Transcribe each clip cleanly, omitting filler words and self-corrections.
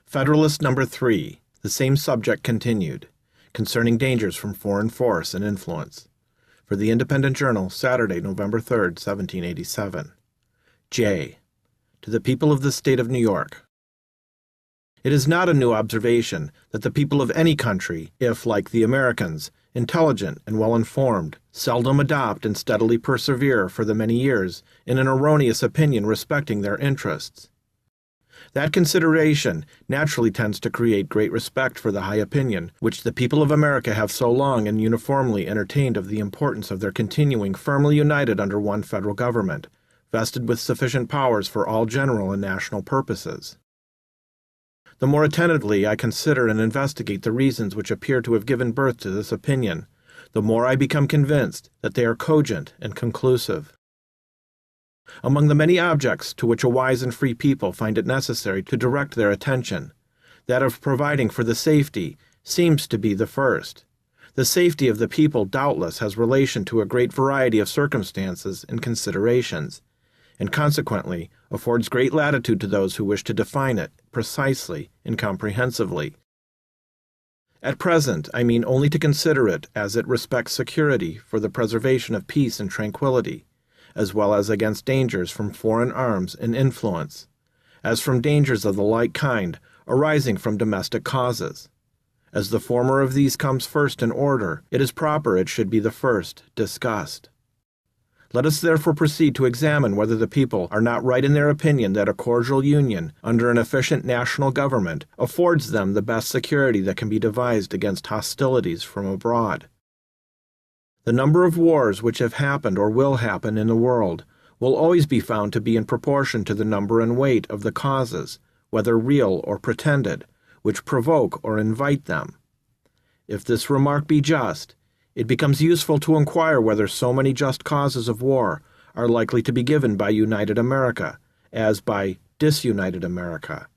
Federalist number 3, the same subject continued, concerning dangers from foreign force and influence. For the Independent Journal, Saturday, November 3, 1787. J. To the people of the State of New York. It is not a new observation that the people of any country, if, like the Americans, intelligent and well-informed, seldom adopt and steadily persevere for the many years in an erroneous opinion respecting their interests. That consideration naturally tends to create great respect for the high opinion which the people of America have so long and uniformly entertained of the importance of their continuing firmly united under one federal government, vested with sufficient powers for all general and national purposes. The more attentively I consider and investigate the reasons which appear to have given birth to this opinion, the more I become convinced that they are cogent and conclusive. Among the many objects to which a wise and free people find it necessary to direct their attention, that of providing for the safety seems to be the first. The safety of the people doubtless has relation to a great variety of circumstances and considerations, and consequently affords great latitude to those who wish to define it precisely and comprehensively. At present, I mean only to consider it as it respects security for the preservation of peace and tranquility, as well as against dangers from foreign arms and influence, as from dangers of the like kind arising from domestic causes. As the former of these comes first in order, it is proper it should be the first discussed. Let us therefore proceed to examine whether the people are not right in their opinion that a cordial union under an efficient national government affords them the best security that can be devised against hostilities from abroad. The number of wars which have happened or will happen in the world will always be found to be in proportion to the number and weight of the causes, whether real or pretended, which provoke or invite them. If this remark be just, it becomes useful to inquire whether so many just causes of war are likely to be given by united America as by disunited America.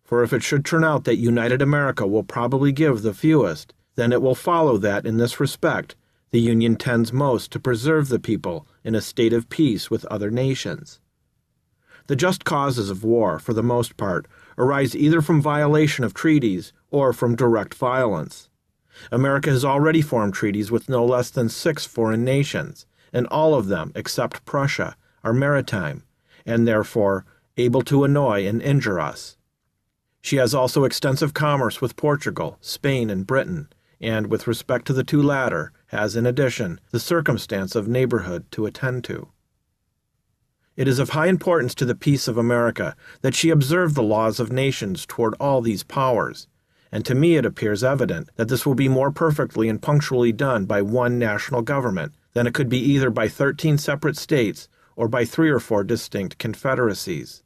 For if it should turn out that united America will probably give the fewest, then it will follow that in this respect the Union tends most to preserve the people in a state of peace with other nations. The just causes of war, for the most part, arise either from violation of treaties or from direct violence. America has already formed treaties with no less than 6 foreign nations, and all of them, except Prussia, are maritime, and therefore able to annoy and injure us. She has also extensive commerce with Portugal, Spain, and Britain, and with respect to the 2 latter, has in addition the circumstance of neighborhood to attend to. It is of high importance to the peace of America that she observe the laws of nations toward all these powers, and to me it appears evident that this will be more perfectly and punctually done by one national government than it could be either by 13 separate states or by 3 or 4 distinct confederacies.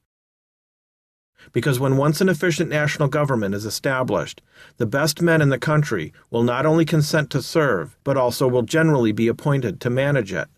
Because when once an efficient national government is established, the best men in the country will not only consent to serve, but also will generally be appointed to manage it.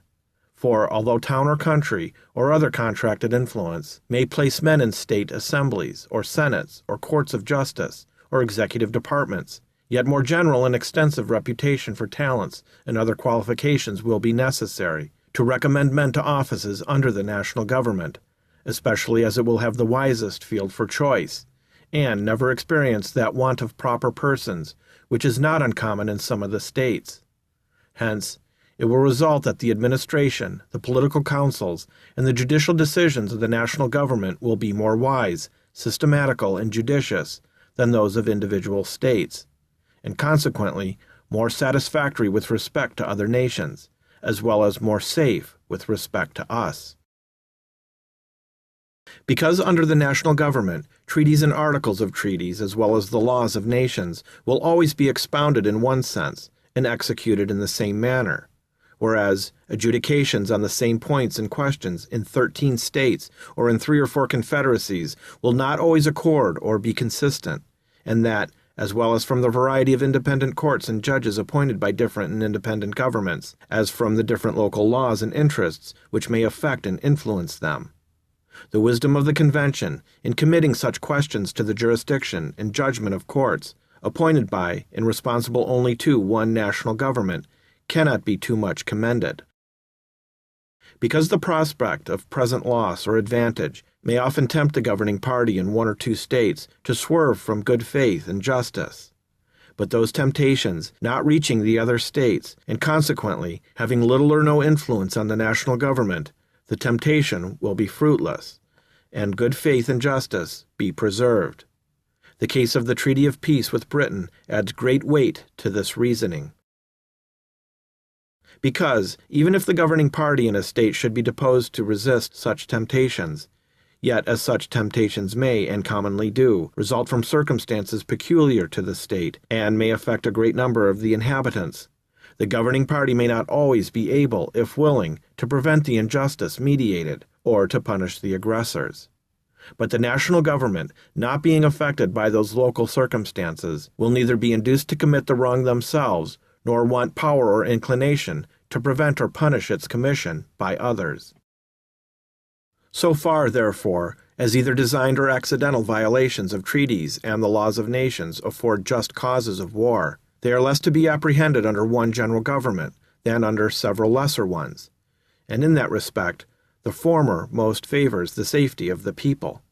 For although town or country, or other contracted influence, may place men in state assemblies, or senates, or courts of justice, or executive departments, yet more general and extensive reputation for talents and other qualifications will be necessary to recommend men to offices under the national government, especially as it will have the wisest field for choice, and never experience that want of proper persons, which is not uncommon in some of the states. Hence, it will result that the administration, the political councils, and the judicial decisions of the national government will be more wise, systematical, and judicious than those of individual states, and consequently more satisfactory with respect to other nations, as well as more safe with respect to us. Because under the national government, treaties and articles of treaties, as well as the laws of nations, will always be expounded in one sense and executed in the same manner, whereas adjudications on the same points and questions in 13 states or in 3 or 4 confederacies will not always accord or be consistent, and that, as well as from the variety of independent courts and judges appointed by different and independent governments, as from the different local laws and interests which may affect and influence them. The wisdom of the convention, in committing such questions to the jurisdiction and judgment of courts, appointed by and responsible only to one national government, cannot be too much commended. Because the prospect of present loss or advantage may often tempt the governing party in one or two states to swerve from good faith and justice. But those temptations not reaching the other states, and consequently having little or no influence on the national government, the temptation will be fruitless, and good faith and justice be preserved. The case of the Treaty of Peace with Britain adds great weight to this reasoning. Because, even if the governing party in a state should be deposed to resist such temptations, yet as such temptations may, and commonly do, result from circumstances peculiar to the state, and may affect a great number of the inhabitants, the governing party may not always be able, if willing, to prevent the injustice mediated, or to punish the aggressors. But the national government, not being affected by those local circumstances, will neither be induced to commit the wrong themselves, nor want power or inclination to prevent or punish its commission by others. So far, therefore, as either designed or accidental violations of treaties and the laws of nations afford just causes of war, they are less to be apprehended under one general government than under several lesser ones, and in that respect, the former most favors the safety of the people.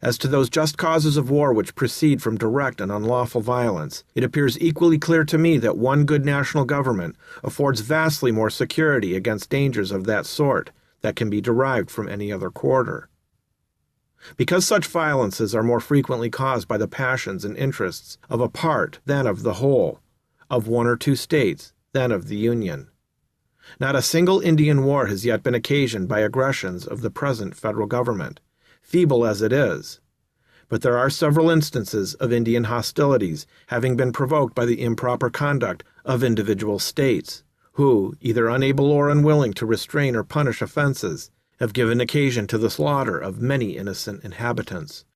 As to those just causes of war which proceed from direct and unlawful violence, it appears equally clear to me that one good national government affords vastly more security against dangers of that sort that can be derived from any other quarter. Because such violences are more frequently caused by the passions and interests of a part than of the whole, of one or two states than of the Union. Not a single Indian war has yet been occasioned by aggressions of the present federal government, feeble as it is, but there are several instances of Indian hostilities having been provoked by the improper conduct of individual states, who, either unable or unwilling to restrain or punish offenses, have given occasion to the slaughter of many innocent inhabitants.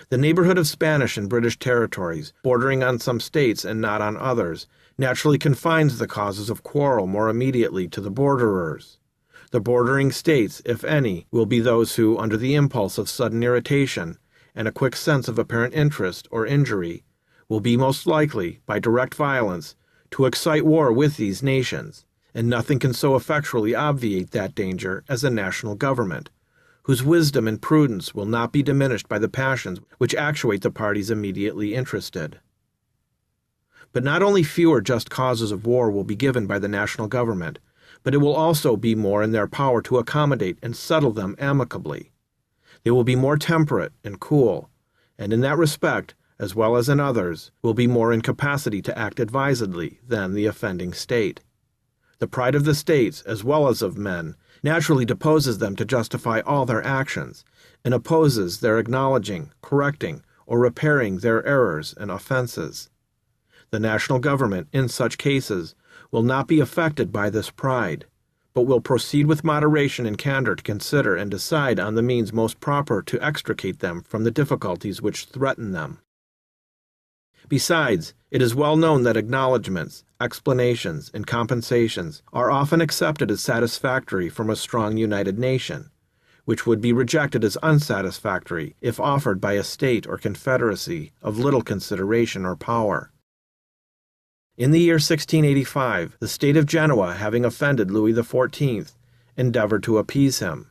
The neighborhood of Spanish and British territories, bordering on some states and not on others, naturally confines the causes of quarrel more immediately to the borderers. The bordering states, if any, will be those who, under the impulse of sudden irritation and a quick sense of apparent interest or injury, will be most likely, by direct violence, to excite war with these nations, and nothing can so effectually obviate that danger as a national government, whose wisdom and prudence will not be diminished by the passions which actuate the parties immediately interested. But not only fewer just causes of war will be given by the national government, but it will also be more in their power to accommodate and settle them amicably. They will be more temperate and cool, and in that respect, as well as in others, will be more in capacity to act advisedly than the offending state. The pride of the states, as well as of men, naturally deposes them to justify all their actions, and opposes their acknowledging, correcting, or repairing their errors and offenses. The national government, in such cases, will not be affected by this pride, but will proceed with moderation and candor to consider and decide on the means most proper to extricate them from the difficulties which threaten them. Besides, it is well known that acknowledgments, explanations, and compensations are often accepted as satisfactory from a strong united nation, which would be rejected as unsatisfactory if offered by a state or confederacy of little consideration or power. In the year 1685, the state of Genoa, having offended Louis XIV, endeavored to appease him.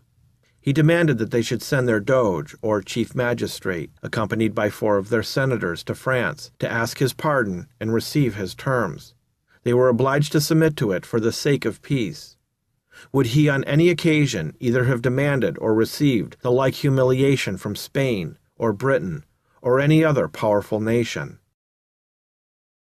He demanded that they should send their doge, or chief magistrate, accompanied by 4 of their senators, to France to ask his pardon and receive his terms. They were obliged to submit to it for the sake of peace. Would he on any occasion either have demanded or received the like humiliation from Spain, or Britain, or any other powerful nation?